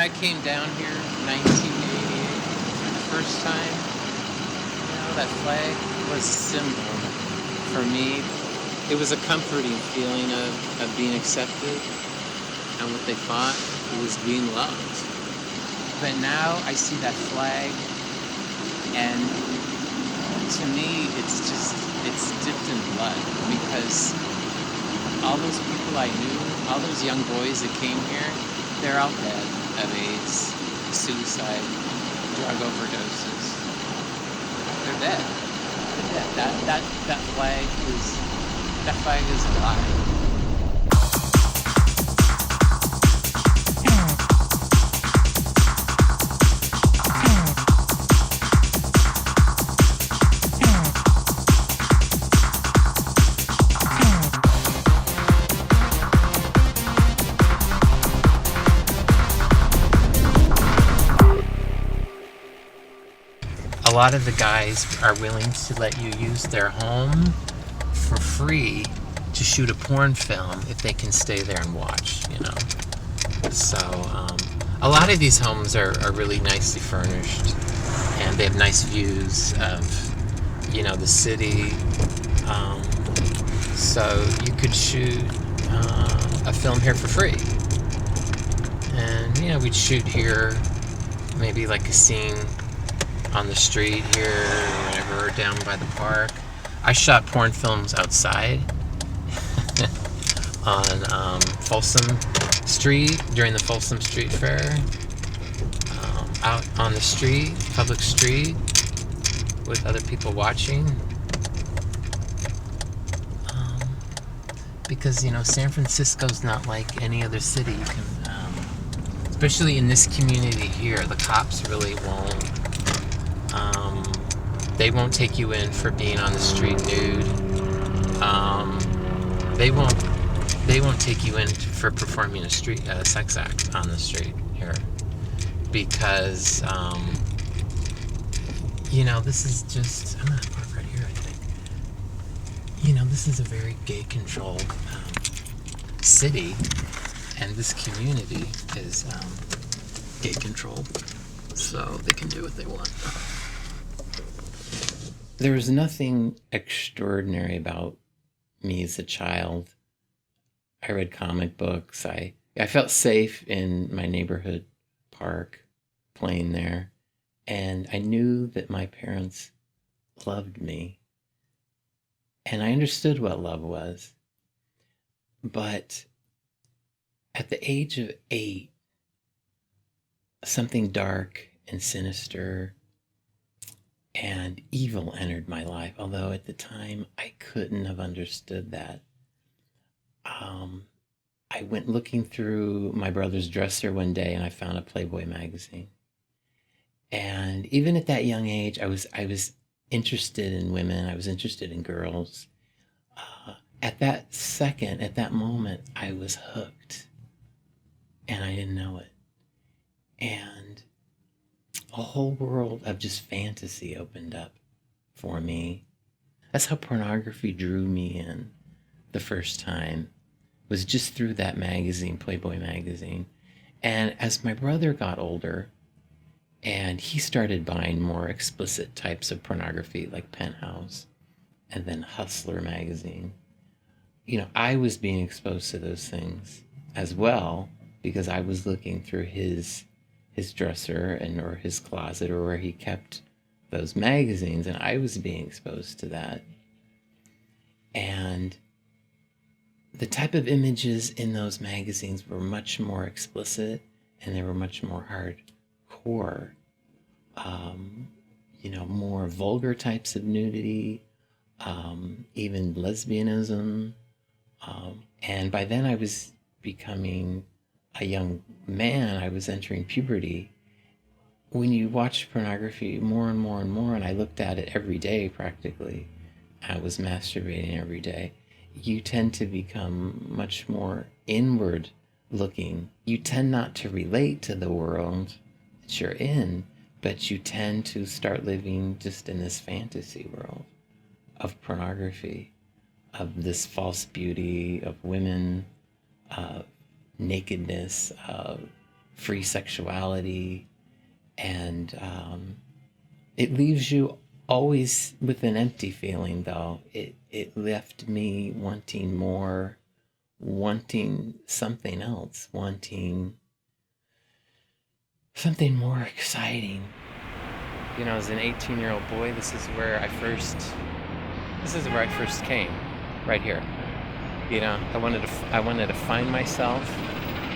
I came down here in 1988 for the first time, that flag was a symbol for me. It was a comforting feeling of being accepted, and what they thought was being loved. But now I see that flag, and to me, it's dipped in blood, because all those people I knew, all those young boys that came here, they're all dead of AIDS, suicide, drug overdoses. They're dead. They're dead. That flag is alive. A lot of the guys are willing to let you use their home for free to shoot a porn film if they can stay there and watch, So a lot of these homes are really nicely furnished, and they have nice views of, the city. So you could shoot a film here for free. And, we'd shoot here, maybe like a scene on the street here or whatever, down by the park. I shot porn films outside on Folsom Street during the Folsom Street Fair, out on the street, public street, with other people watching. Because, San Francisco's not like any other city. You can, especially in this community here, the cops really won't. They won't take you in for being on the street nude. They won't take you in for performing a sex act on the street here, because this is just, I'm gonna park right here, I think. This is a very gay-controlled city, and this community is gay-controlled, so they can do what they want. There was nothing extraordinary about me as a child. I read comic books. I felt safe in my neighborhood park, playing there. And I knew that my parents loved me. And I understood what love was. But at the age of 8, something dark and sinister and evil entered my life, although at the time I couldn't have understood that. I went looking through my brother's dresser one day, and I found a Playboy magazine. And even at that young age, I was interested in women. I was interested in girls. At that moment, I was hooked, and I didn't know it. And a whole world of just fantasy opened up for me. That's how pornography drew me in the first time, was just through that magazine, Playboy magazine. And as my brother got older, and he started buying more explicit types of pornography, like Penthouse, and then Hustler magazine, I was being exposed to those things as well, because I was looking through his dresser or his closet, or where he kept those magazines, and I was being exposed to that. And the type of images in those magazines were much more explicit, and they were much more hardcore. More vulgar types of nudity, even lesbianism. And by then I was becoming a young man. I was entering puberty. When you watch pornography more and more and more, and I looked at it every day practically, I was masturbating every day, you tend to become much more inward looking. You tend not to relate to the world that you're in, but you tend to start living just in this fantasy world of pornography, of this false beauty, of women, of nakedness, of free sexuality, and it leaves you always with an empty feeling, though. It left me wanting more, wanting something else, wanting something more exciting. You know, as an 18-year-old boy, this is where I first came, right here. You know, I wanted to find myself.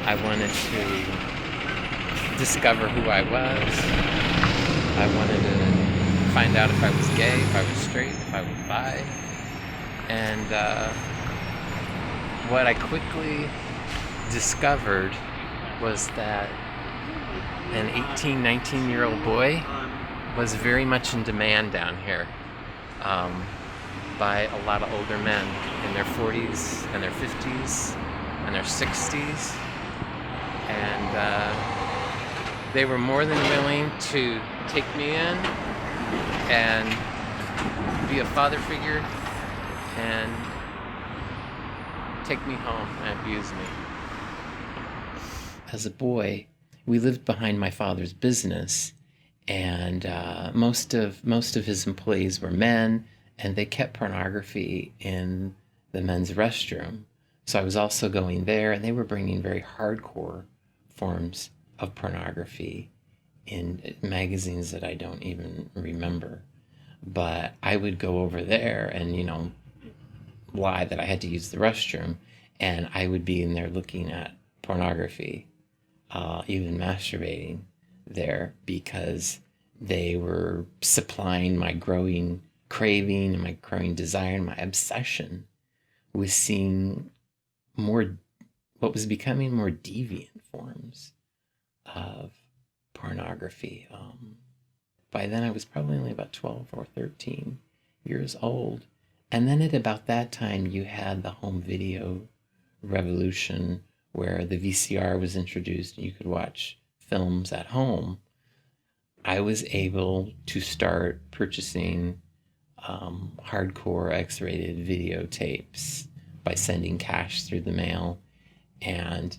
I wanted to discover who I was. I wanted to find out if I was gay, if I was straight, if I was bi. And what I quickly discovered was that an 18, 19-year-old boy was very much in demand down here by a lot of older men in their 40s and their 50s and their 60s. And they were more than willing to take me in and be a father figure and take me home and abuse me. As a boy, we lived behind my father's business, and most of his employees were men, and they kept pornography in the men's restroom. So I was also going there, and they were bringing very hardcore forms of pornography in magazines that I don't even remember. But I would go over there and, you know, lie that I had to use the restroom, and I would be in there looking at pornography, even masturbating there, because they were supplying my growing craving and my growing desire and my obsession with seeing more, what was becoming more deviant forms of pornography. By then I was probably only about 12 or 13 years old. And then at about that time, you had the home video revolution, where the VCR was introduced and you could watch films at home. I was able to start purchasing hardcore X-rated videotapes by sending cash through the mail. And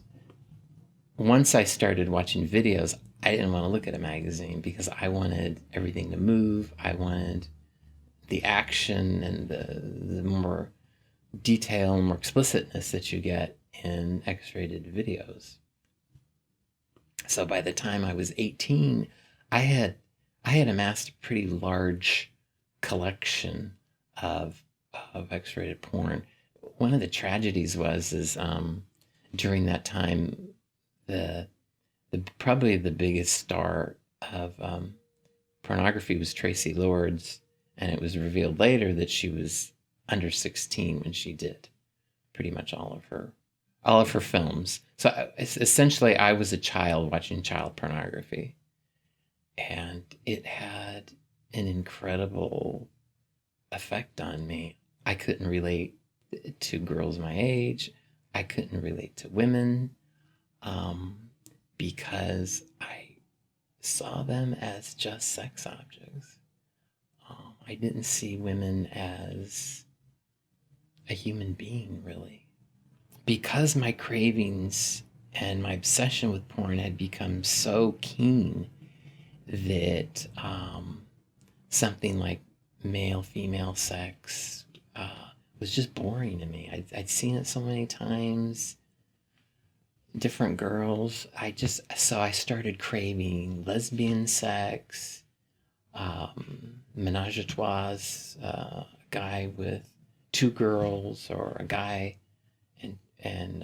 once I started watching videos, I didn't want to look at a magazine because I wanted everything to move. I wanted the action and the more detail and more explicitness that you get in X-rated videos. So by the time I was 18, I had amassed a pretty large collection of X-rated porn. One of the tragedies is during that time, the probably the biggest star of pornography was Tracy Lords, and it was revealed later that she was under 16 when she did pretty much all of her films. So essentially, I was a child watching child pornography, and it had an incredible effect on me. I couldn't relate to girls my age. I couldn't relate to women because I saw them as just sex objects. I didn't see women as a human being, really. Because my cravings and my obsession with porn had become so keen that something like male-female sex was just boring to me. I'd seen it so many times, different girls. So I started craving lesbian sex, menage a trois, a guy with two girls, or a guy and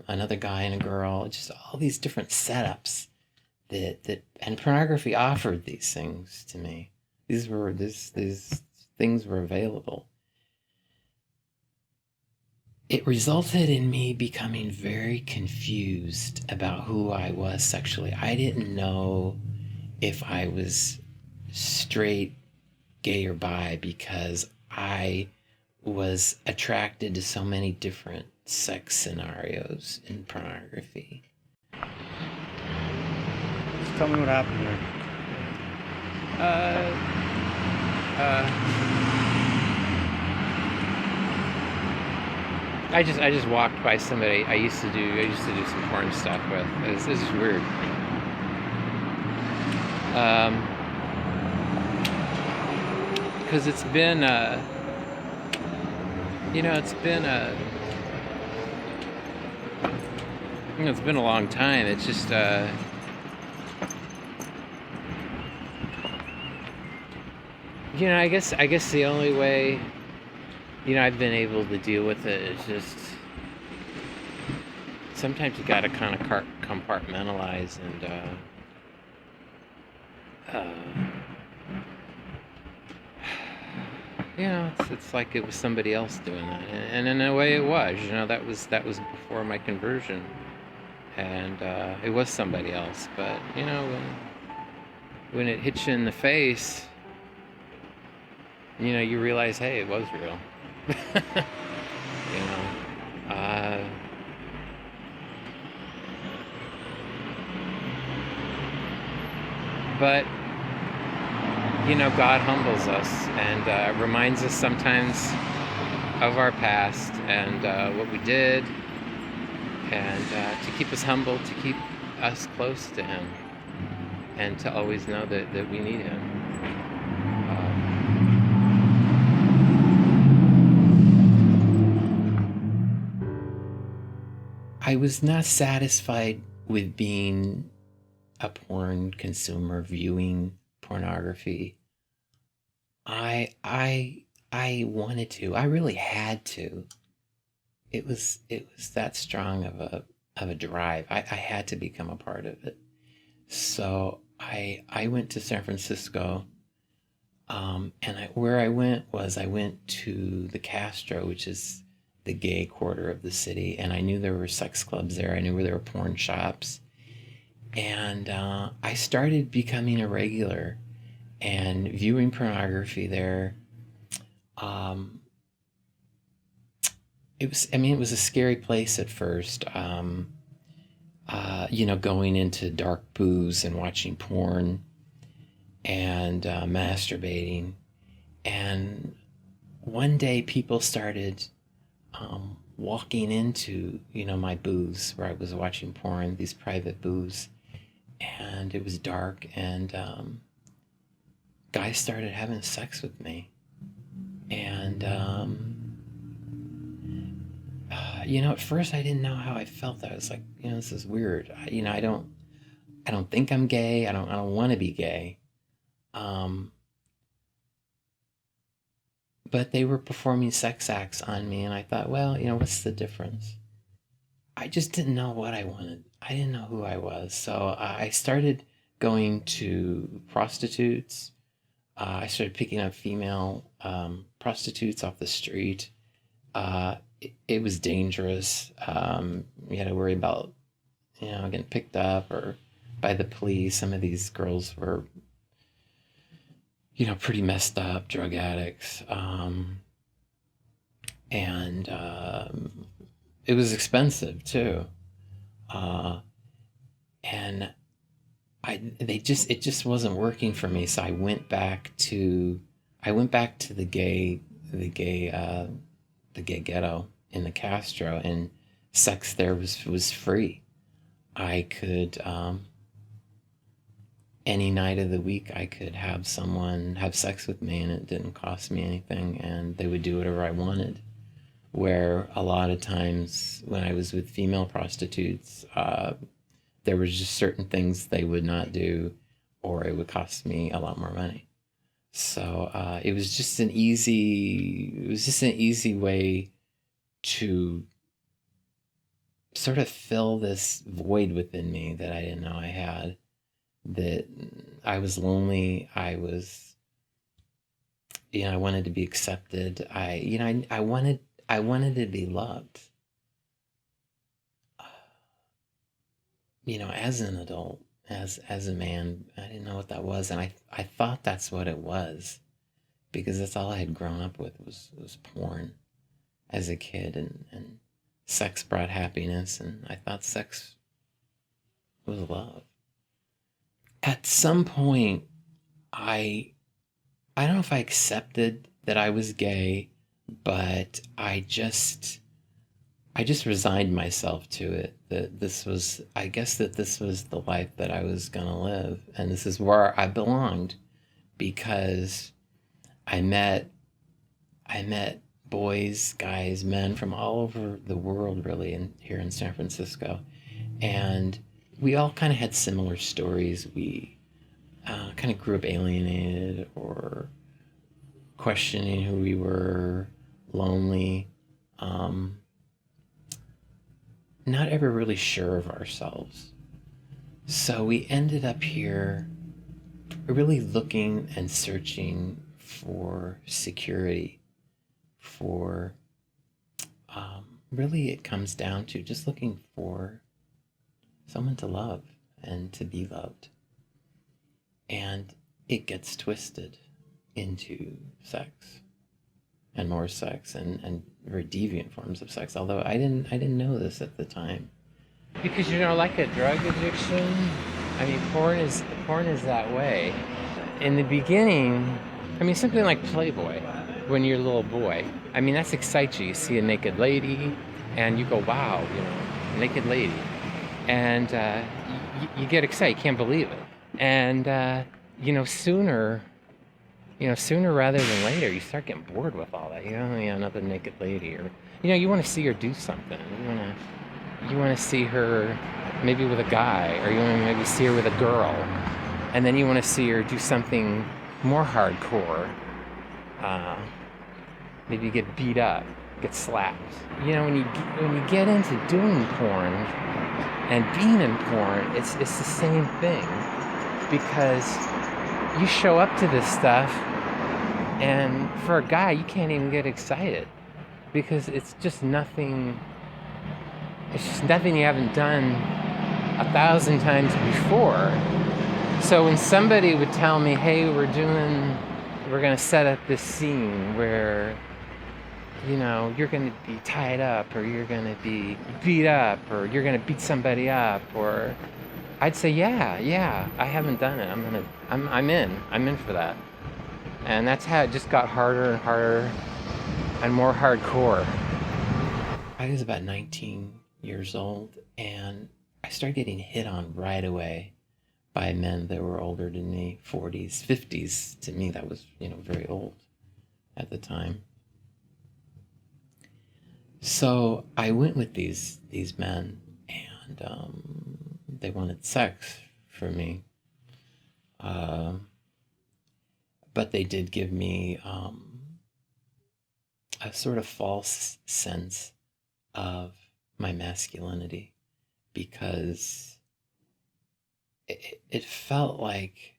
another guy and a girl, just all these different setups that and pornography offered these things to me. These things were available. It resulted in me becoming very confused about who I was sexually. I didn't know if I was straight, gay, or bi, because I was attracted to so many different sex scenarios in pornography. Just tell me what happened here. I just walked by somebody I used to do some porn stuff with. It was weird. Because it's been, it's been it's been a long time. It's just, I guess the only way, I've been able to deal with it is just sometimes you gotta kind of compartmentalize and, it's like it was somebody else doing that, and in a way it was. That was before my conversion, and it was somebody else. But when it hits you in the face, you realize, hey, it was real. you know, uh, but God humbles us and reminds us sometimes of our past and what we did, and to keep us humble, to keep us close to Him, and to always know that we need Him. I was not satisfied with being a porn consumer, viewing pornography. I wanted to. I really had to. It was that strong of a drive. I had to become a part of it. So I went to San Francisco, where I went to the Castro, which is the gay quarter of the city, and I knew there were sex clubs there. I knew where there were porn shops, and I started becoming a regular and viewing pornography there. It was a scary place at first. Going into dark booths and watching porn and masturbating. And one day people started walking into, my booths where I was watching porn, these private booths. And it was dark, and guys started having sex with me. And, at first I didn't know how I felt. I was like, this is weird. I don't think I'm gay. I don't want to be gay. But they were performing sex acts on me, and I thought, well, what's the difference? I just didn't know what I wanted. I didn't know who I was. So I started going to prostitutes. I started picking up female prostitutes off the street. It was dangerous. You had to worry about, getting picked up or by the police. Some of these girls were, pretty messed up, drug addicts. And it was expensive too. And it just wasn't working for me. So I went back to the gay ghetto in the Castro, and sex there was free. I could, any night of the week, I could have someone have sex with me, and it didn't cost me anything, and they would do whatever I wanted. Where a lot of times when I was with female prostitutes, there was just certain things they would not do, or it would cost me a lot more money. So it was just an easy way to sort of fill this void within me that I didn't know I had. That I was lonely. I was, I wanted to be accepted. I wanted to be loved. As an adult, as a man, I didn't know what that was, and I thought that's what it was, because that's all I had grown up with was porn as a kid, and sex brought happiness, and I thought sex was love. At some point, I don't know if I accepted that I was gay, but I just I just resigned myself to it. I guess that this was the life that I was gonna live, and this is where I belonged, because I met, I met boys, guys, men from all over the world, really, here in San Francisco, and we all kind of had similar stories. We kind of grew up alienated or questioning who we were, lonely, um, not ever really sure of ourselves. So we ended up here really looking and searching for security, for really it comes down to just looking for someone to love and to be loved. And it gets twisted into sex and more sex and very deviant forms of sex. Although I didn't know this at the time. Because like a drug addiction, I mean porn is that way. In the beginning, I mean something like Playboy, when you're a little boy. I mean that's excites you. You see a naked lady and you go, wow, naked lady. And you get excited, you can't believe it. And sooner rather than later, you start getting bored with all that. Another naked lady, or you want to see her do something. You want to see her maybe with a guy, or you want to maybe see her with a girl, and then you want to see her do something more hardcore. Maybe get beat up, get slapped. When you get into doing porn and being in porn, it's the same thing, because you show up to this stuff, and for a guy, you can't even get excited because it's just nothing. It's just nothing you haven't done 1,000 times before. So when somebody would tell me, "Hey, we're gonna set up this scene where, you're gonna be tied up, or you're gonna be beat up, or you're gonna beat somebody up," or I'd say, yeah, I haven't done it. I'm in for that. And that's how it just got harder and harder and more hardcore. I was about 19 years old, and I started getting hit on right away by men that were older than me, 40s, 50s. To me, that was, very old at the time. So I went with these men, and they wanted sex for me. But they did give me a sort of false sense of my masculinity, because it felt like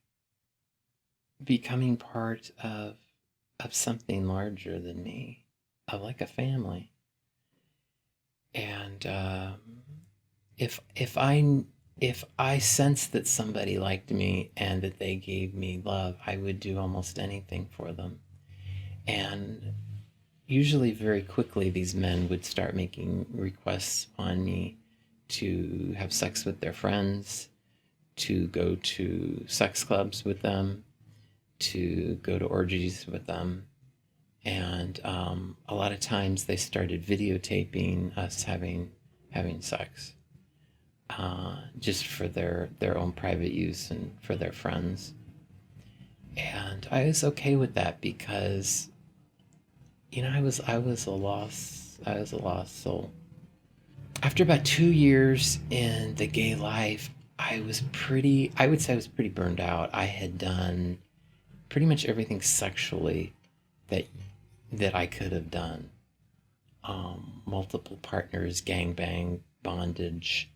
becoming part of something larger than me, of like a family. And if I sensed that somebody liked me and that they gave me love, I would do almost anything for them. And usually very quickly, these men would start making requests on me to have sex with their friends, to go to sex clubs with them, to go to orgies with them. And a lot of times they started videotaping us having sex, just for their own private use and for their friends. And I was okay with that, because I was a lost soul. After about 2 years in the gay life, I would say I was pretty burned out. I had done pretty much everything sexually that I could have done. Multiple partners, gangbang, bondage,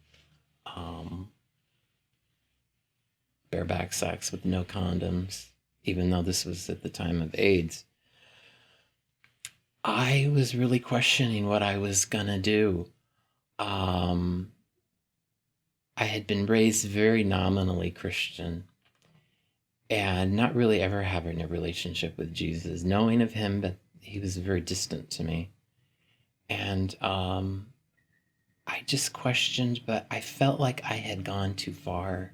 bareback sex with no condoms, even though this was at the time of AIDS. I was really questioning what I was gonna do. I had been raised very nominally Christian, and not really ever having a relationship with Jesus, knowing of him, but he was very distant to me. And I just questioned, but I felt like I had gone too far.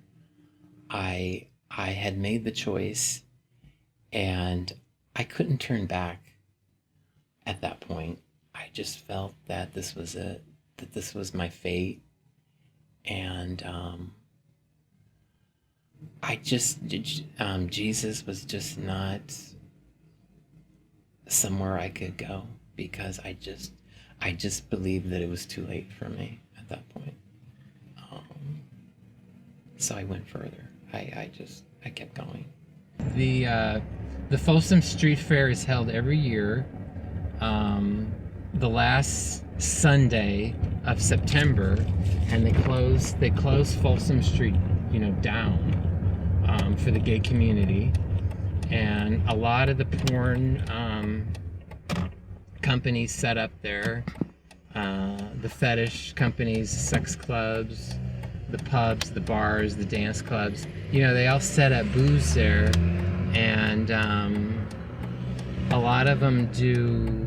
I had made the choice, and I couldn't turn back at that point. I just felt that this was it. that this was my fate. And Jesus was just not somewhere I could go, because I just believed that it was too late for me at that point. So I went further. I kept going. The Folsom Street Fair is held every year, the last Sunday of September, and they close Folsom Street, down for the gay community, and a lot of the porn companies set up there, the fetish companies, sex clubs, the pubs, the bars, the dance clubs, they all set up booths there, and a lot of them do,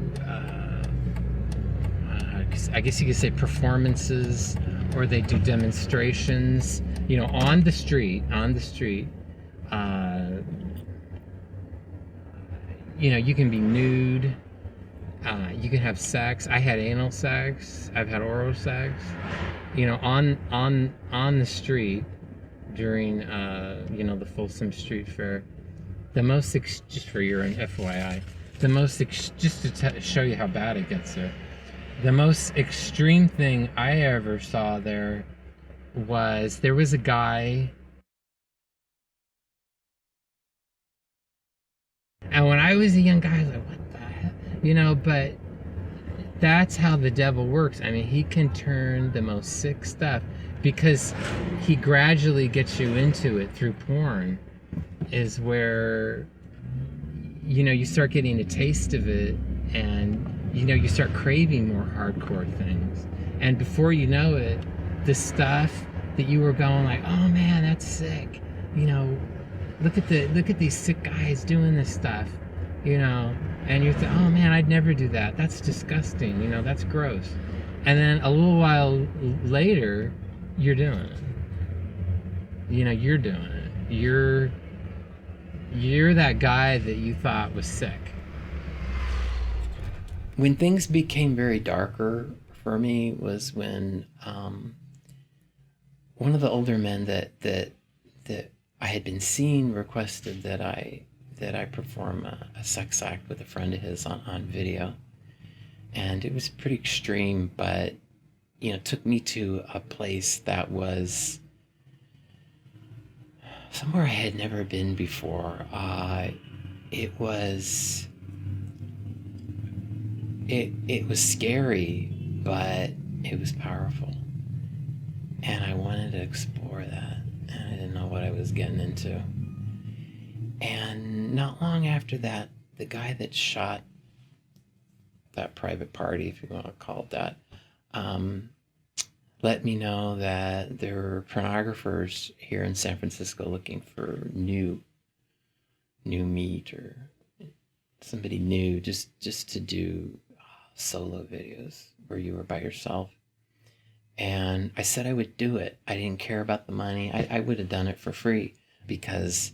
I guess you could say, performances, or they do demonstrations, on the street. You can be nude, you can have sex. I had anal sex, I've had oral sex, on the street during the Folsom Street Fair. The most just for your FYI, just to show you how bad it gets there, the most extreme thing I ever saw there was a guy, and when I was a young guy, I was like, what the hell, but that's how the devil works. I mean, he can turn the most sick stuff, because he gradually gets you into it through porn, is where you start getting a taste of it, and you start craving more hardcore things, and before you know it, the stuff that you were going like, oh man, that's sick, look at these sick guys doing this stuff, and you think, oh man, I'd never do that, that's disgusting, that's gross, and then a little while later you're doing it, you're that guy that you thought was sick. When things became very darker for me was when one of the older men that I had been seeing requested that I perform a sex act with a friend of his on video, and it was pretty extreme, but took me to a place that was somewhere I had never been before. It was scary, but it was powerful, and I wanted to explore that, and I didn't know what I was getting into. And not long after that, the guy that shot that private party, if you want to call it that, let me know that there were pornographers here in San Francisco looking for new meat, or somebody new, just to do solo videos where you were by yourself. And I said I would do it. I didn't care about the money. I would have done it for free, because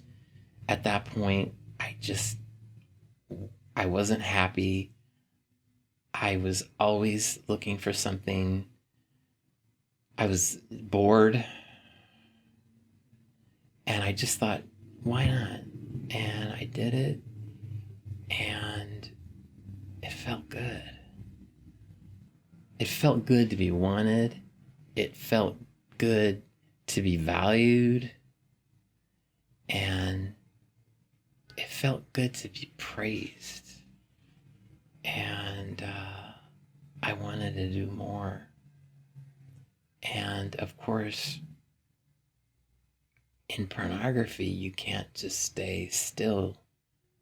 at that point I wasn't happy. I was always looking for something. I was bored, and I just thought, why not? And I did it, and it felt good. It felt good to be wanted. It felt good to be valued, and it felt good to be praised. And I wanted to do more. And of course, in pornography, you can't just stay still.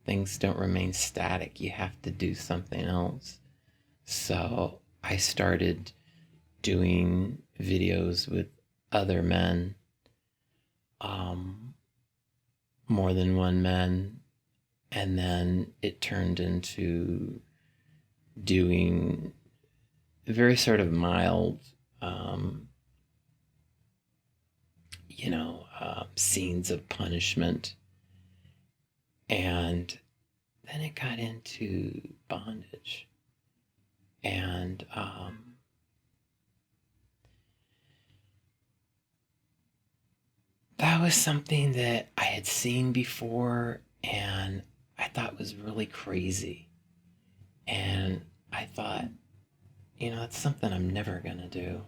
Things don't remain static. You have to do something else. So I started doing videos with other men, more than one man, and then it turned into doing very sort of mild, scenes of punishment. And then it got into bondage. And that was something that I had seen before and I thought was really crazy. And I thought, it's something I'm never going to do.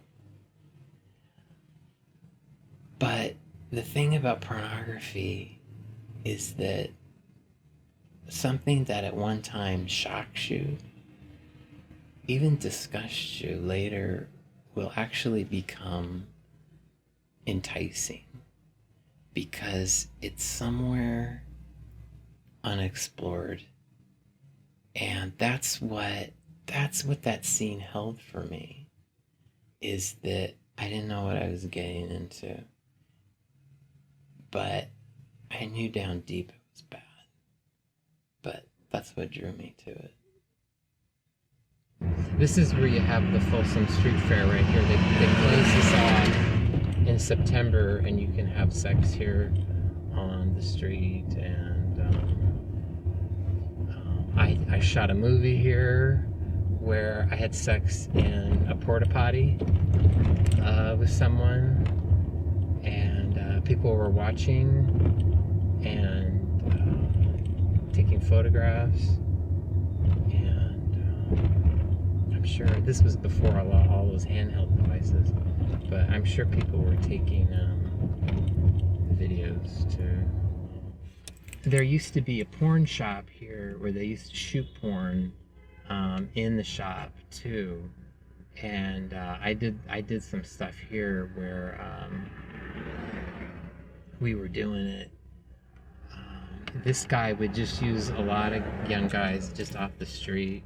But the thing about pornography is that something that at one time shocks you, even disgusts you later, will actually become enticing because it's somewhere unexplored. And that's what that scene held for me, is that I didn't know what I was getting into, but I knew down deep it was bad. But that's what drew me to it. This is where you have the Folsom Street Fair right here. They close this off in September, and you can have sex here on the street. And I shot a movie here where I had sex in a porta potty with someone, and people were watching and taking photographs. And I'm sure this was before all those handheld devices, but I'm sure people were taking videos too. There used to be a porn shop here where they used to shoot porn in the shop too, and I did some stuff here where we were doing it. This guy would just use a lot of young guys just off the street,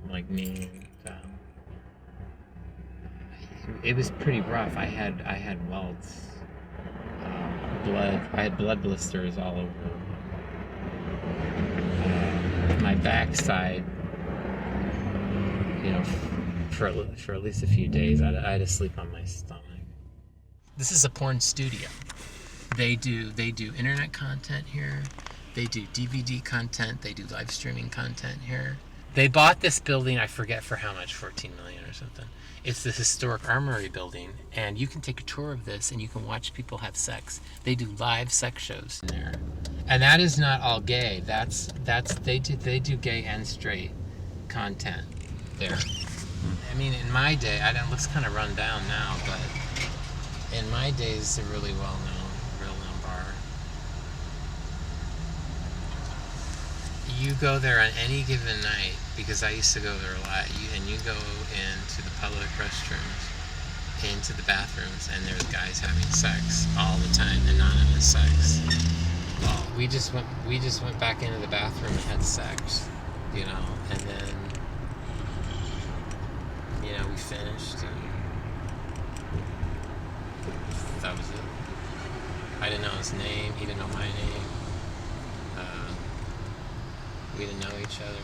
like me. It was pretty rough. I had welts, blood. I had blood blisters all over my backside. For at least a few days, I had to sleep on my stomach. This is a porn studio. They do internet content here. They do DVD content. They do live streaming content here. They bought this building, I forget for how much, 14 million or something. It's the historic armory building, and you can take a tour of this and you can watch people have sex. They do live sex shows in there. And that is not all gay. They do gay and straight content there. I mean, in my day, it looks kind of run down now, but in my days, it's a really real-known bar. You go there on any given night, because I used to go there a lot, and you go into the public restrooms, into the bathrooms, and there's guys having sex all the time, anonymous sex. Well, we just went back into the bathroom and had sex, and then we finished, and that was it. I didn't know his name, he didn't know my name. We didn't know each other.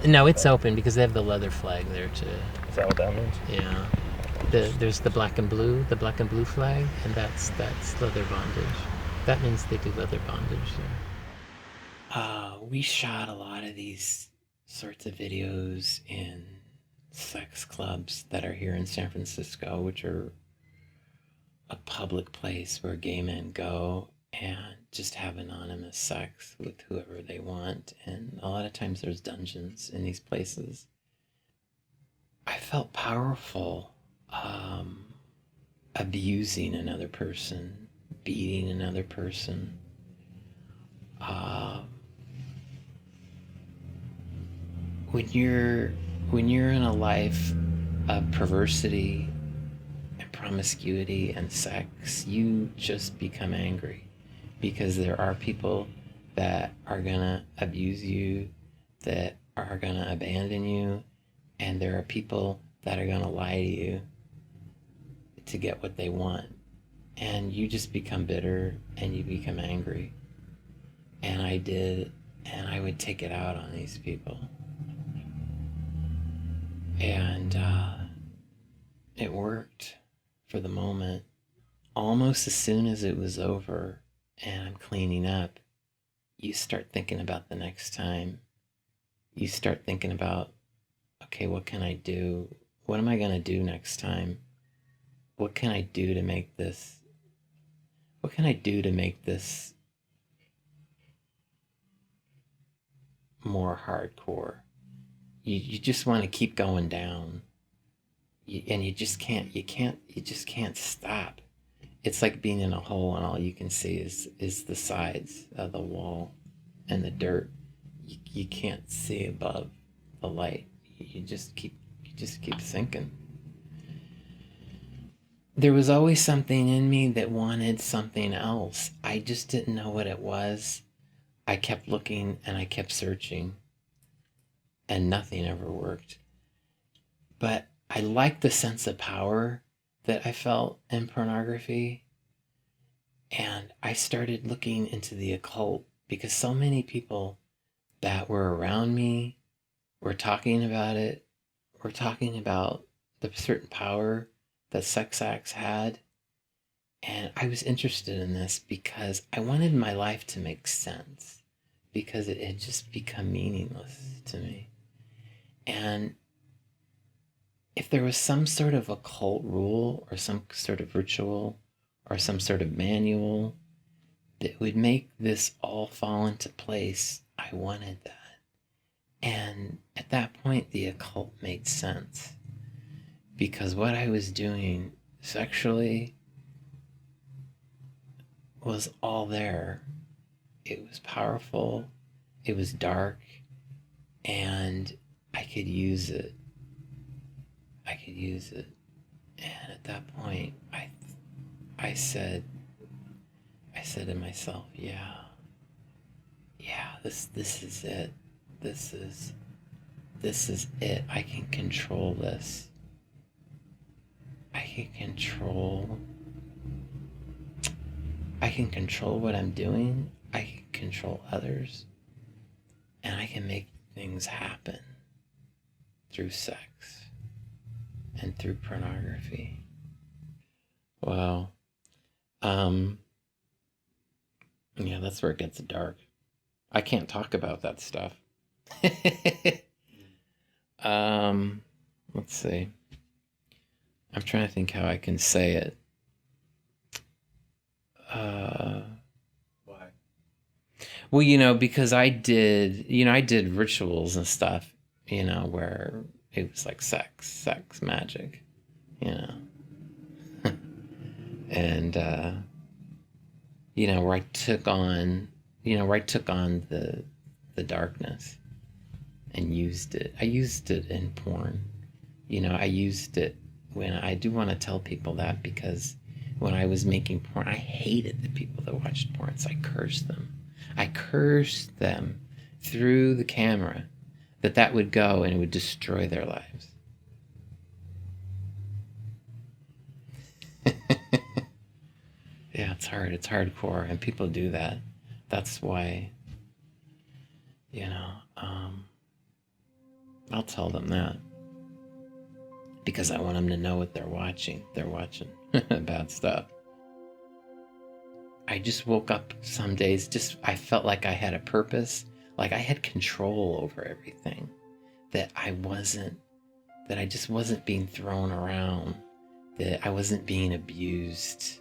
No, it's open because they have the leather flag there too. Is that what that means? Yeah. There's the black and blue flag, and that's leather bondage. That means they do leather bondage there. We shot a lot of these sorts of videos in sex clubs that are here in San Francisco, which are a public place where gay men go and just have anonymous sex with whoever they want. And a lot of times there's dungeons in these places. I felt powerful abusing another person, beating another person. When you're in a life of perversity and promiscuity and sex, you just become angry because there are people that are gonna abuse you, that are gonna abandon you, and there are people that are gonna lie to you to get what they want. And you just become bitter and you become angry. And I did, and I would take it out on these people. And it worked for the moment. Almost as soon as it was over and I'm cleaning up, you start thinking about the next time. You start thinking about, okay, what can I do? what am I going to do next time? What can I do to make this, what can I do to make this more hardcore? You just want to keep going down. And you just can't stop. It's like being in a hole and all you can see is the sides of the wall and the dirt. You can't see above the light. You just keep sinking. There was always something in me that wanted something else. I just didn't know what it was. I kept looking and I kept searching, and nothing ever worked. But I liked the sense of power that I felt in pornography. And I started looking into the occult because so many people that were around me were talking about it, were talking about the certain power that sex acts had. And I was interested in this because I wanted my life to make sense, because it had just become meaningless to me. And if there was some sort of occult rule or some sort of ritual or some sort of manual that would make this all fall into place, I wanted that. And at that point, the occult made sense, because what I was doing sexually was all there. It was powerful, it was dark, and I could use it. And at that point, I said to myself, yeah, this is it. This is it. I can control this. I can control what I'm doing. I can control others. And I can make things happen through sex and through pornography. Wow. Yeah, that's where it gets dark. I can't talk about that stuff. Let's see. I'm trying to think how I can say it. Why? Well, because I did rituals and stuff, where it was like sex magic, and where I took on the darkness and used it. I used it in porn. I used it when I do want to tell people that, because when I was making porn, I hated the people that watched porn, so I cursed them. I cursed them through the camera that would go and it would destroy their lives. Yeah, it's hard. It's hardcore, and people do that. That's why, I'll tell them that, because I want them to know what they're watching. They're watching bad stuff. I just woke up some days, I felt like I had a purpose, like I had control over everything, that I just wasn't being thrown around, that I wasn't being abused,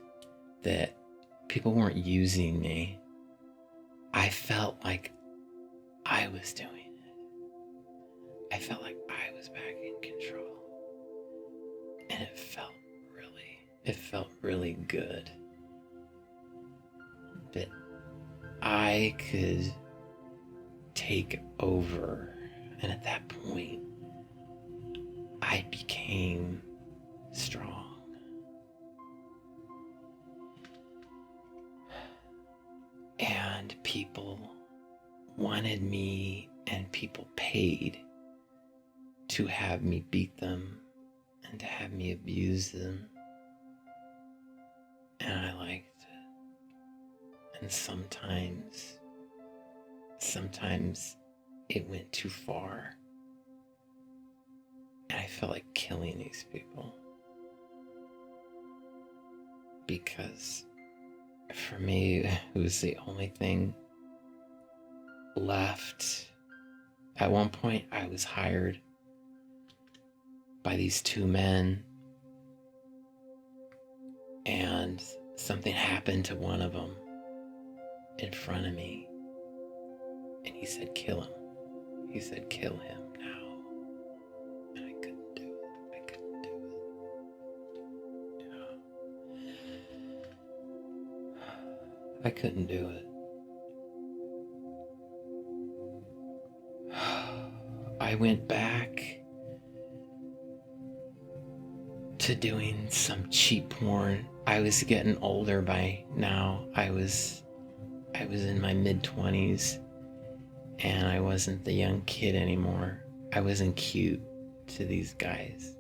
that people weren't using me. I felt like I was doing it. I felt like I was back in control. And it felt really good. That I could take over. And at that point, I became strong. And people wanted me, and people paid to have me beat them and to have me abuse them. And I liked it. And sometimes it went too far. And I felt like killing these people. Because for me, it was the only thing left. At one point, I was hired by these two men, and something happened to one of them in front of me, and he said, kill him. He said, kill him now. And I couldn't do it. I couldn't do it. Yeah. I couldn't do it. I went back to doing some cheap porn. I was getting older by now. I was in my mid-20s, and I wasn't the young kid anymore. I wasn't cute to these guys,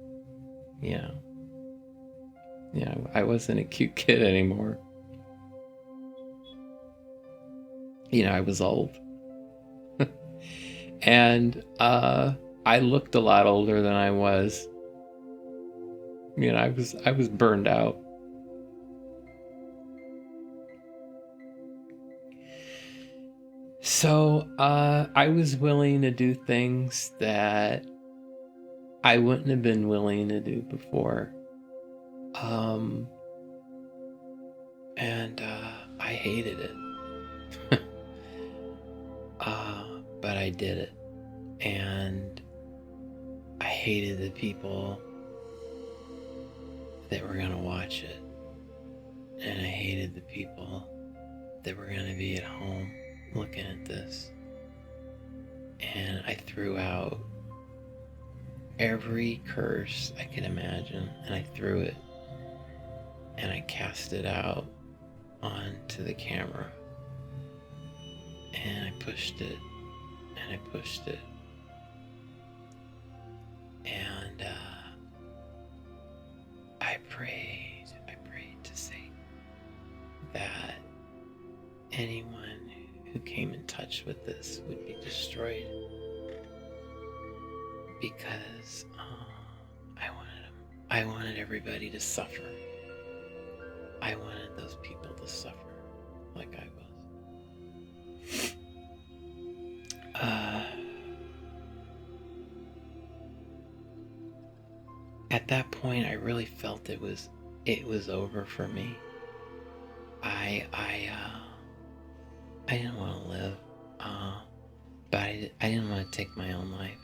you know. Yeah, I wasn't a cute kid anymore. You know, I was old. And I looked a lot older than I was. You know, I was burned out. So I was willing to do things that I wouldn't have been willing to do before. And I hated it. But I did it. And I hated the people that were going to watch it. And I hated the people that were going to be at home looking at this. And I threw out every curse I could imagine, and I threw it, and I cast it out onto the camera. And I pushed it, and I pushed it. And I prayed to Satan that anyone who came in touch with this would be destroyed, because I wanted everybody to suffer. I wanted those people to suffer like I was. At that point, I really felt it was over for me. I didn't want to live, but I didn't want to take my own life.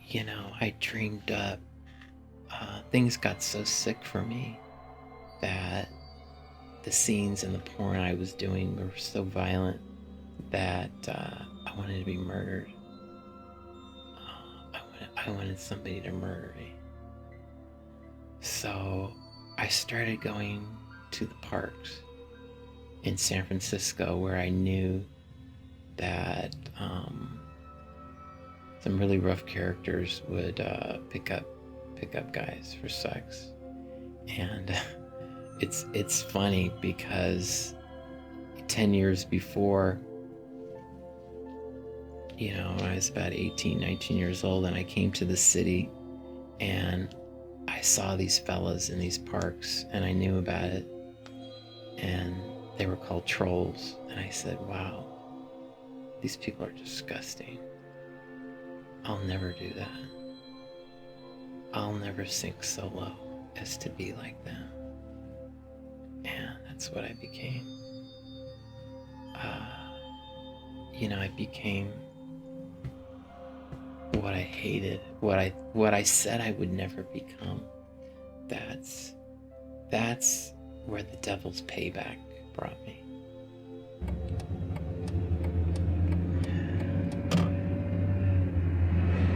You know, I dreamed up. Things got so sick for me that the scenes in the porn I was doing were so violent that I wanted to be murdered. I wanted somebody to murder me. So I started going to the parks in San Francisco, where I knew that some really rough characters would pick up guys for sex. And it's funny because 10 years before, you know, I was about 18, 19 years old, and I came to the city and I saw these fellas in these parks, and I knew about it, and they were called trolls. And I said, wow, these people are disgusting. I'll never do that. I'll never sink so low as to be like them. And that's what I became. You know, I became what I hated, what I said I would never become. That's where the devil's payback brought me.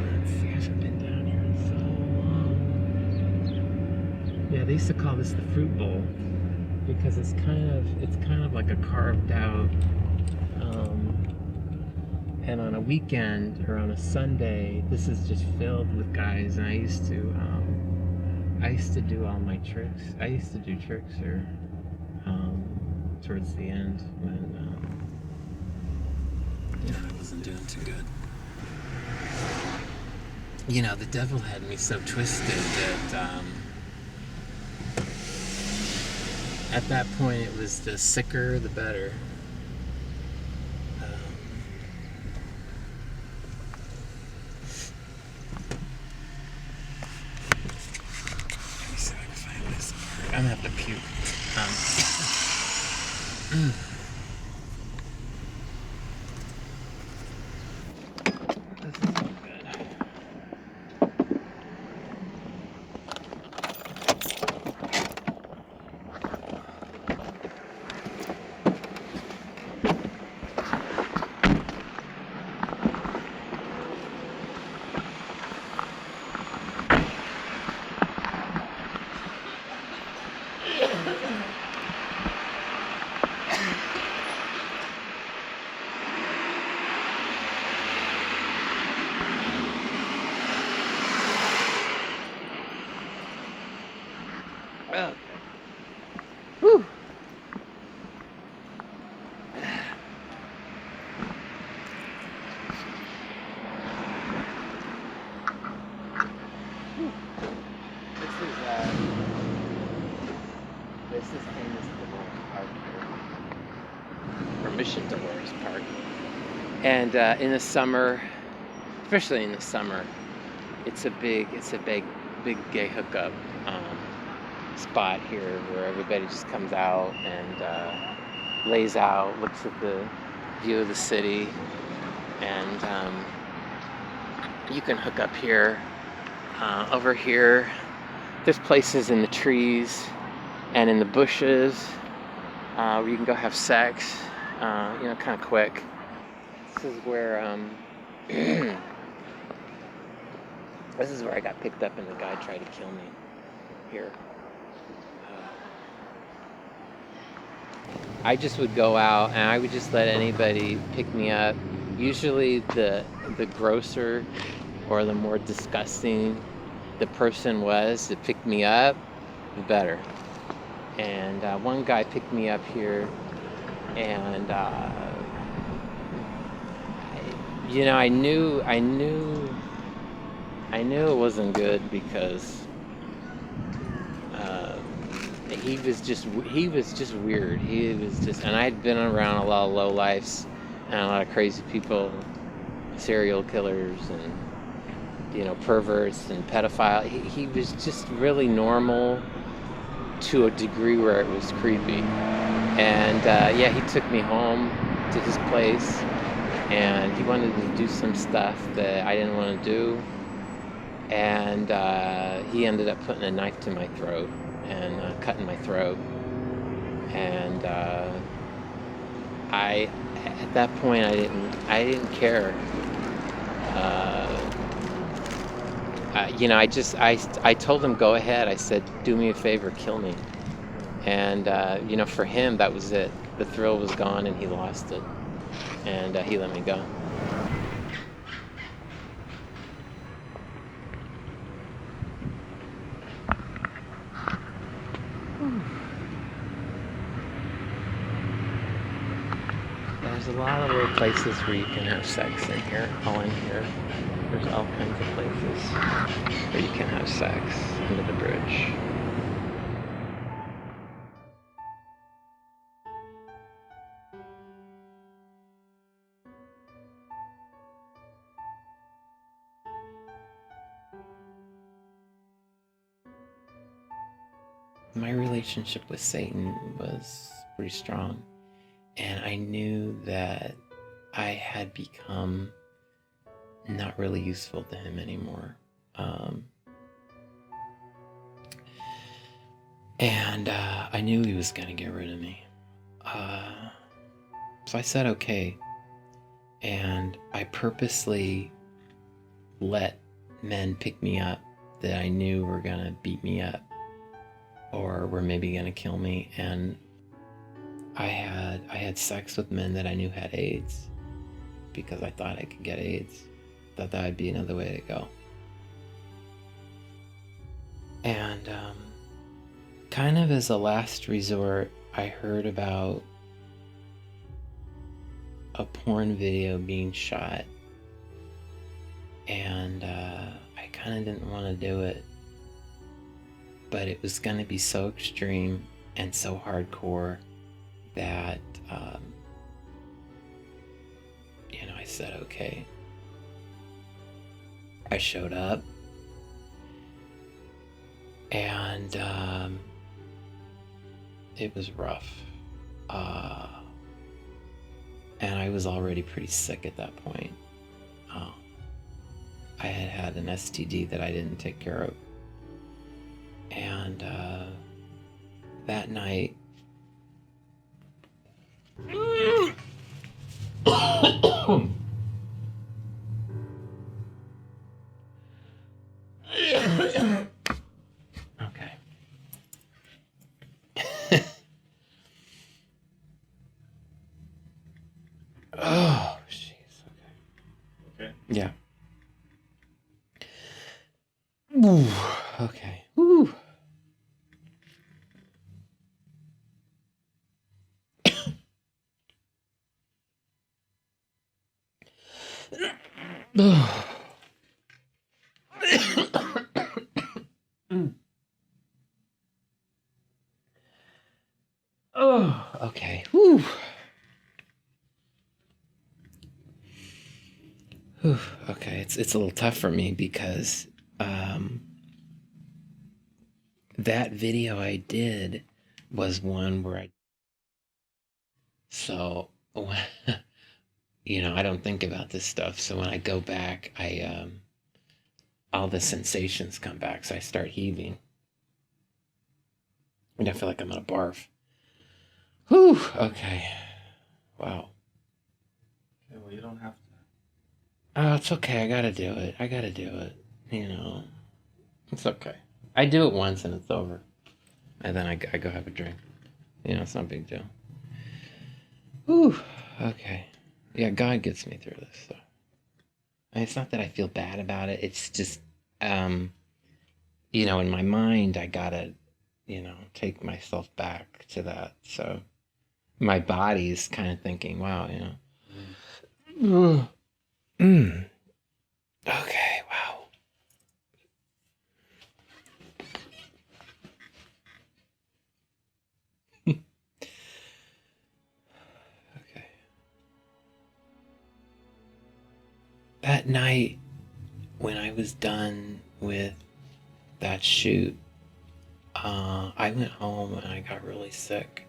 Let's see, I haven't been down here in so long. Yeah, they used to call this the fruit bowl because it's kind of like a carved out. And on a weekend or on a Sunday, this is just filled with guys. And I used to do all my tricks. I used to do tricks here towards the end when I wasn't doing too good. You know, the devil had me so twisted that at that point it was the sicker the better. I'm gonna have to puke. This is so good. Okay. Whew. This is famous Dolores Park here, or Mission Dolores Park. And in the summer, especially in the summer, it's a big gay hookup spot here where everybody just comes out and lays out, looks at the view of the city, and you can hook up here. Over here, there's places in the trees and in the bushes where you can go have sex, kind of quick. This is where this is where I got picked up and the guy tried to kill me here. I just would go out and I would just let anybody pick me up. Usually the grosser or the more disgusting the person was that picked me up, the better. And one guy picked me up here, and I knew it wasn't good because he was just weird. And I had been around a lot of lowlifes and a lot of crazy people, serial killers and perverts and pedophiles. He was just really normal to a degree where it was creepy. And he took me home to his place, and he wanted to do some stuff that I didn't want to do. And he ended up putting a knife to my throat and cutting my throat. And at that point, I didn't care. I told him, go ahead. I said, do me a favor, kill me. And, for him, that was it. The thrill was gone and he lost it. And he let me go. There's a lot of little places where you can have sex in here, all in here. There's all kinds of places where you can have sex under the bridge. My relationship with Satan was pretty strong, and I knew that I had become not really useful to him anymore. And I knew he was going to get rid of me. So I said okay, and I purposely let men pick me up that I knew were going to beat me up or were maybe going to kill me. And I had sex with men that I knew had AIDS because I thought I could get AIDS. Thought that would be another way to go. And kind of as a last resort, I heard about a porn video being shot, and I kind of didn't want to do it, but it was going to be so extreme and so hardcore that I said okay. I showed up, and it was rough. And I was already pretty sick at that point. I had had an STD that I didn't take care of. And that night, okay. Oh, jeez. Okay. Okay. Yeah. Ooh, okay. Ooh. Oh, okay. Whew. Whew. Okay, it's a little tough for me because that video I did was one where so I don't think about this stuff. So when I go back, I all the sensations come back, so I start heaving, and I feel like I'm gonna barf. Whew. Okay. Wow. Okay, well, you don't have to. Oh, it's okay. I gotta do it. It's okay. I do it once and it's over, and then I go have a drink. It's not a big deal. Whew. Okay. Yeah, God gets me through this. So. And it's not that I feel bad about it. It's just, in my mind, I gotta, take myself back to that. So my body's kind of thinking, wow, Mm. Okay, wow. Okay. That night, when I was done with that shoot, I went home and I got really sick.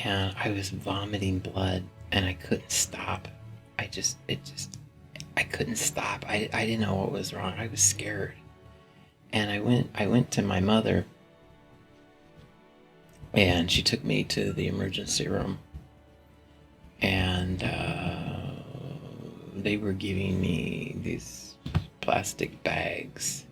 And I was vomiting blood and I couldn't stop. I couldn't stop. I didn't know what was wrong. I was scared. And I went to my mother and she took me to the emergency room. And they were giving me these plastic bags,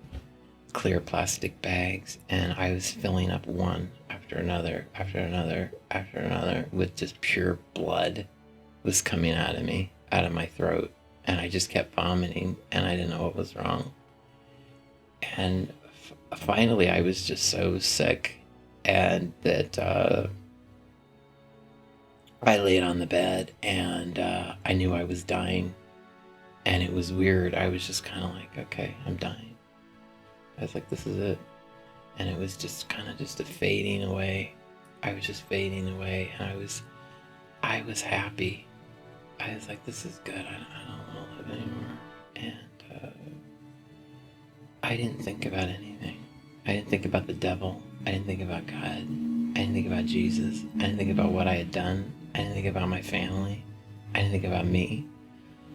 clear plastic bags, and I was filling up one after another, after another, after another, with just pure blood was coming out of me, out of my throat, and I just kept vomiting, and I didn't know what was wrong. And finally, I was just so sick, and that I laid on the bed, and I knew I was dying, and it was weird. I was just kind of like, okay, I'm dying. I was like, this is it. And it was just kind of just a fading away. I was just fading away, and I was happy. I was like, this is good. I don't want to live anymore. And I didn't think about anything. I didn't think about the devil. I didn't think about God. I didn't think about Jesus. I didn't think about what I had done. I didn't think about my family. I didn't think about me.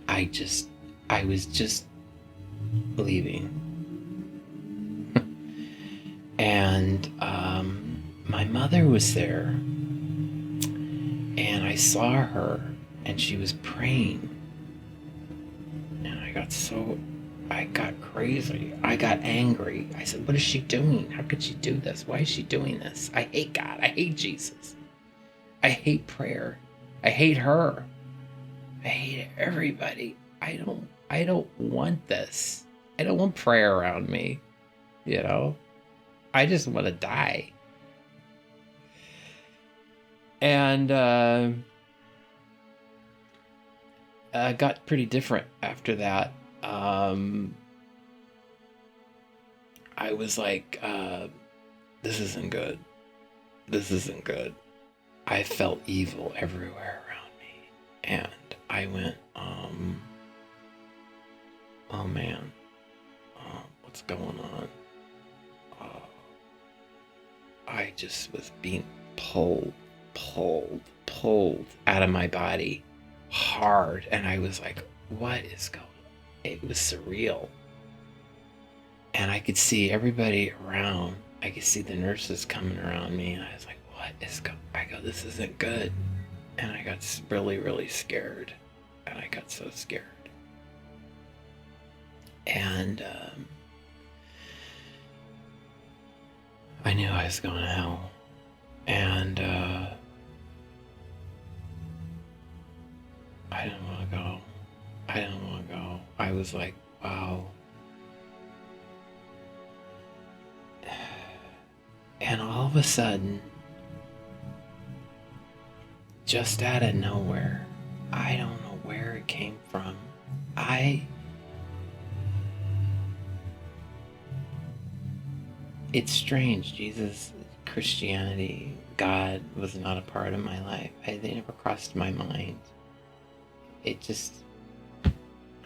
I was just leaving. And my mother was there, and I saw her, and she was praying, and I got crazy. I got angry. I said, what is she doing? How could she do this? Why is she doing this? I hate God. I hate Jesus. I hate prayer. I hate her. I hate everybody. I don't want this. I don't want prayer around me, I just want to die. And got pretty different after that. I was like, this isn't good. This isn't good. I felt evil everywhere around me. And I went, oh man, what's going on? I just was being pulled out of my body hard. And I was like, what is going on? It was surreal. And I could see everybody around. I could see the nurses coming around me. And I was like, what is going on? I go, this isn't good. And I got really, really scared. And I got so scared. And I knew I was going to hell. And I didn't want to go. I was like, wow. And all of a sudden, just out of nowhere, I don't know where it came from. It's strange. Jesus, Christianity, God was not a part of my life. They never crossed my mind. It just, I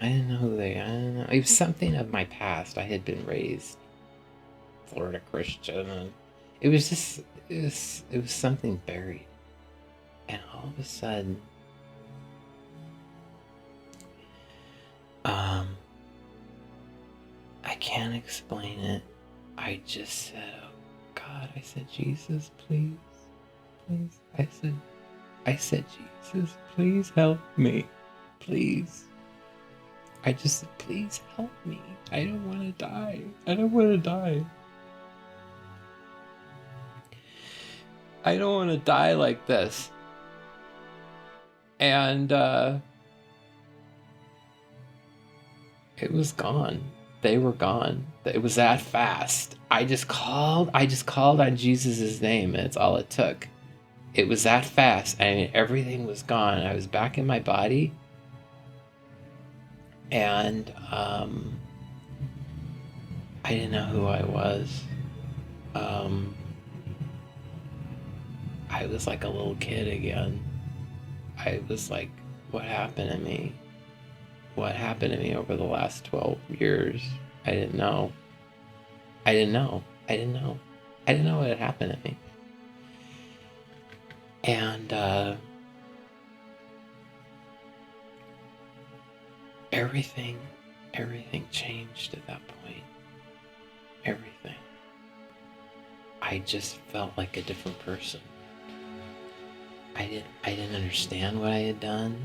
didn't know who I don't know. It was something of my past. I had been raised Florida Christian, and it was just, it was something buried. And all of a sudden, I can't explain it. I just said, oh God, I said, Jesus, please. I said, Jesus, please help me. Please. I just said, please help me. I don't want to die. I don't want to die like this. And it was gone. They were gone. It was that fast. I just called on Jesus' name, and it's all it took. It was that fast, and everything was gone. I was back in my body, and I didn't know who I was. I was like a little kid again. I was like, what happened to me? What happened to me over the last 12 years? I didn't know. I didn't know what had happened to me. And everything changed at that point. Everything. I just felt like a different person. I didn't understand what I had done.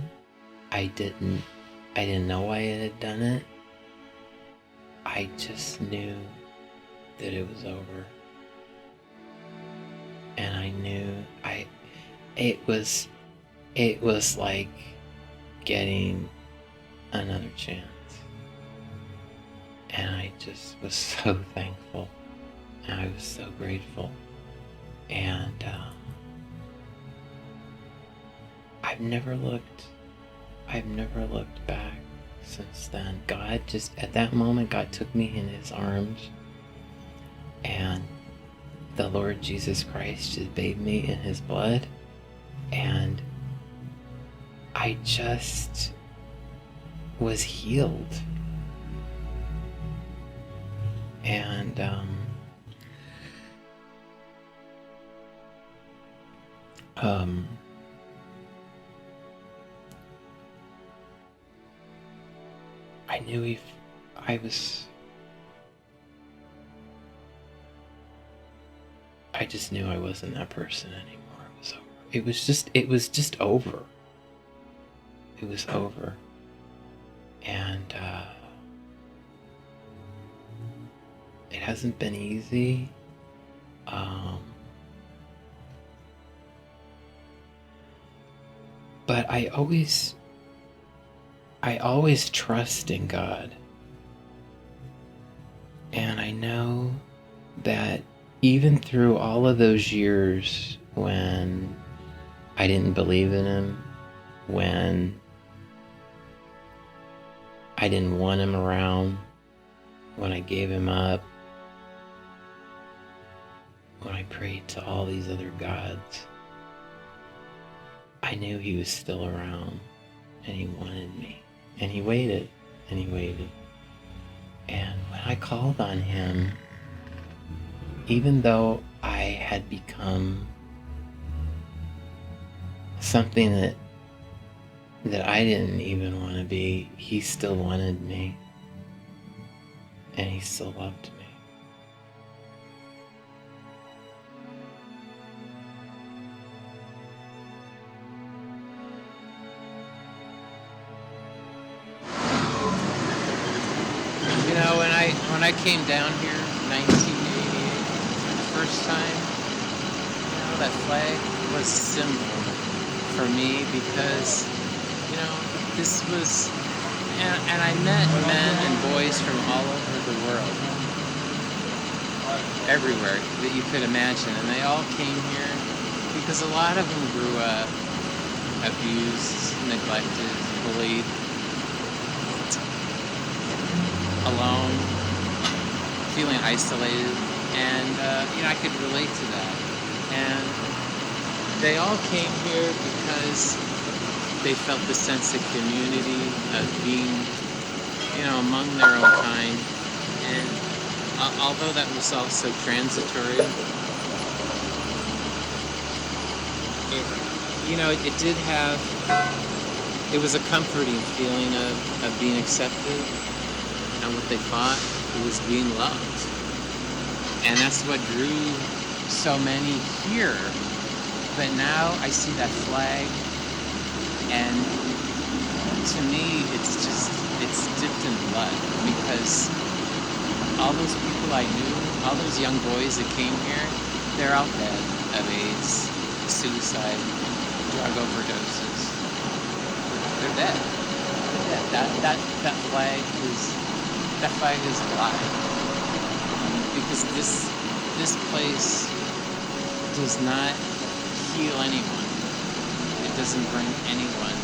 I didn't know why I had done it. I just knew that it was over. And I knew it was like getting another chance. And I just was so thankful. And I was so grateful. And I've never looked back since then. God just, at that moment, God took me in his arms, and the Lord Jesus Christ just bathed me in his blood, and I just was healed. And I knew if I just knew I wasn't that person anymore. It was over. It was just over. It was over. And it hasn't been easy. But I always trust in God. And I know that even through all of those years when I didn't believe in him, when I didn't want him around, when I gave him up, when I prayed to all these other gods, I knew he was still around, and he wanted me, and he waited, and he waited. And when I called on him, even though I had become something that I didn't even want to be. He still wanted me, and he still loved me. You know, when I came down here in 1988 for the first time, you know, that flag was a symbol for me because, you know, this was, and I met men and boys from all over the world, everywhere that you could imagine, and they all came here because a lot of them grew up abused, neglected, bullied, alone, feeling isolated, and you know, I could relate to that. And they all came here because they felt the sense of community, of being, you know, among their own kind. And although that was also transitory, it did have, it was a comforting feeling of being accepted. And what they thought was being loved. And that's what drew so many here. But now I see that flag, and to me it's dipped in blood, because all those people I knew, all those young boys that came here, they're all dead of AIDS, suicide, drug overdoses. They're dead. They're dead. That flag is alive, because this place does not heal anyone. It doesn't bring anyone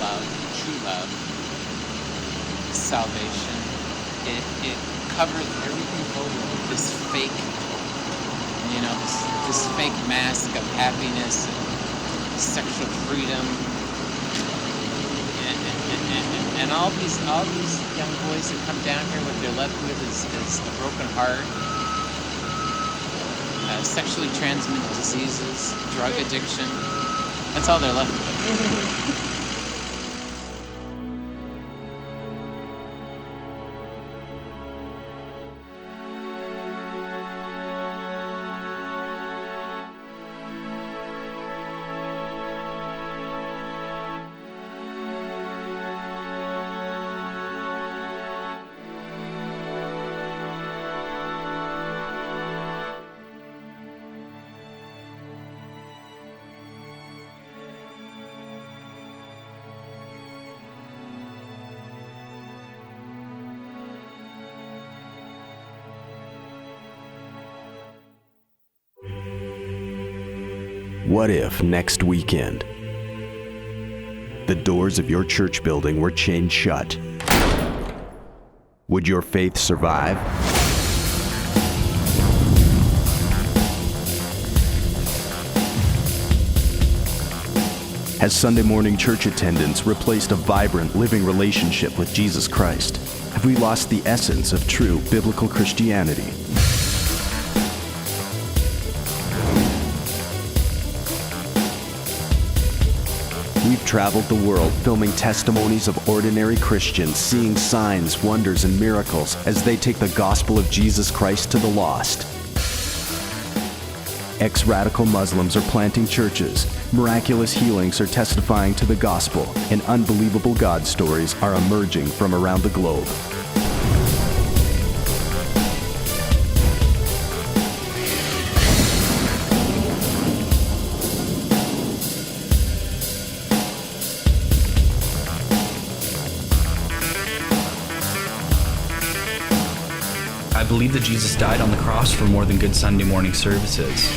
love, true love, salvation. It covers everything over with this fake, this fake mask of happiness and sexual freedom. And all these young boys that come down here, what they're left with is a broken heart, sexually transmitted diseases, drug addiction. That's all they're left with. What if next weekend the doors of your church building were chained shut? Would your faith survive? Has Sunday morning church attendance replaced a vibrant, living relationship with Jesus Christ? Have we lost the essence of true biblical Christianity? We've traveled the world filming testimonies of ordinary Christians seeing signs, wonders, and miracles as they take the gospel of Jesus Christ to the lost. Ex-radical Muslims are planting churches, miraculous healings are testifying to the gospel, and unbelievable God stories are emerging from around the globe. I believe that Jesus died on the cross for more than good Sunday morning services.